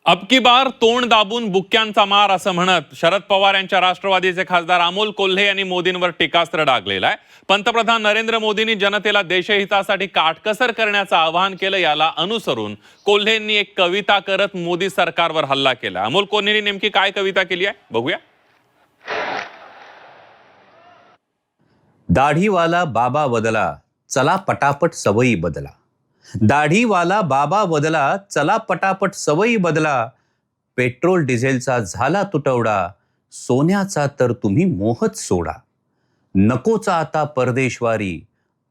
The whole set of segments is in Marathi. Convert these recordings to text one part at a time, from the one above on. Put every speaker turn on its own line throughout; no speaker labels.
अब की बार तोंड दाबून बुक्क्यांचा मार असं म्हणत शरद पवार यांच्या राष्ट्रवादीचे खासदार अमोल कोल्हे यांनी मोदींवर टीकास्त्र डागलेलं आहे. पंतप्रधान नरेंद्र मोदींनी जनतेला देशहितासाठी काटकसर करण्याचं आवाहन केलं. याला अनुसरून कोल्हेंनी एक कविता करत मोदी सरकारवर हल्ला केला. अमोल कोल्हेंनी नेमकी काय कविता केली आहे बघूया.
दाढीवाला बाबा बदला, चला पटापट सवयी बदला. दाढीवाला बाबा बदला, चला पटापट सवयी बदला. पेट्रोल डिझेलचा झाला तुटवडा, सोन्याचा तर तुम्ही मोहच सोडा. नकोचा आता परदेशवारी,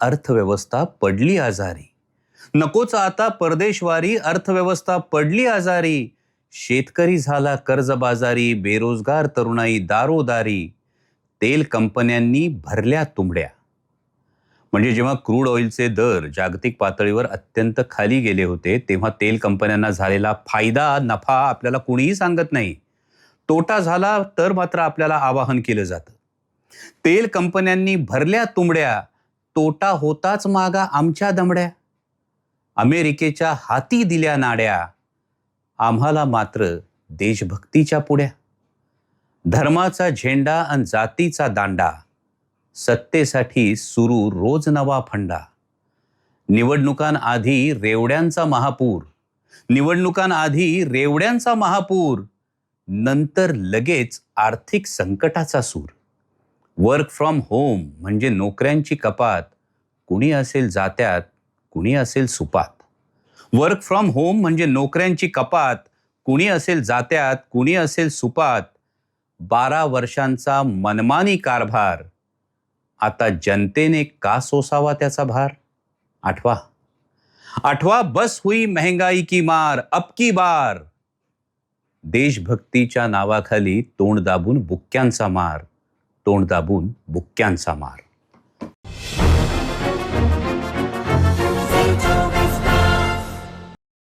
अर्थव्यवस्था पडली आजारी. नकोचा आता परदेशवारी, अर्थव्यवस्था पडली आजारी. शेतकरी झाला कर्जबाजारी, बेरोजगार तरुणाई दारोदारी. तेल कंपन्यांनी भरल्या तुंबड्या. म्हणजे जेव्हा क्रूड ऑइलचे दर जागतिक पातळीवर अत्यंत खाली गेले होते तेव्हा तेल कंपन्यांना झालेला फायदा नफा आपल्याला कुणीही सांगत नाही. तोटा झाला तर मात्र आपल्याला आवाहन केलं जातं. तेल कंपन्यांनी भरल्या तुंबड्या, तोटा होताच मागा आमच्या दमड्या. अमेरिकेच्या हाती दिल्या नाड्या, आम्हाला मात्र देशभक्तीच्या पुड्या. धर्माचा झेंडा आणि जातीचा दांडा, सत्तेसाठी सुरू रोज नवा फंडा. निवडणुकांआधी रेवड्यांचा महापूर, निवडणुकांआधी रेवड्यांचा महापूर. नंतर लगेच आर्थिक संकटाचा सूर. वर्क फ्रॉम होम म्हणजे नोकऱ्यांची कपात, कुणी असेल जात्यात कुणी असेल सुपात. वर्क फ्रॉम होम म्हणजे नोकऱ्यांची कपात, कुणी असेल जात्यात कुणी असेल सुपात. 12 वर्षांचा मनमानी कारभार, आता जनतेने का सोसावा त्याचा भार. आठवा बस हुई महंगाई की मार, अब की बार. देशभक्तीच्या नावाखाली तोंड दाबून बुक्क्यांचा मार, तोंड दाबून बुक्क्यांचा मार.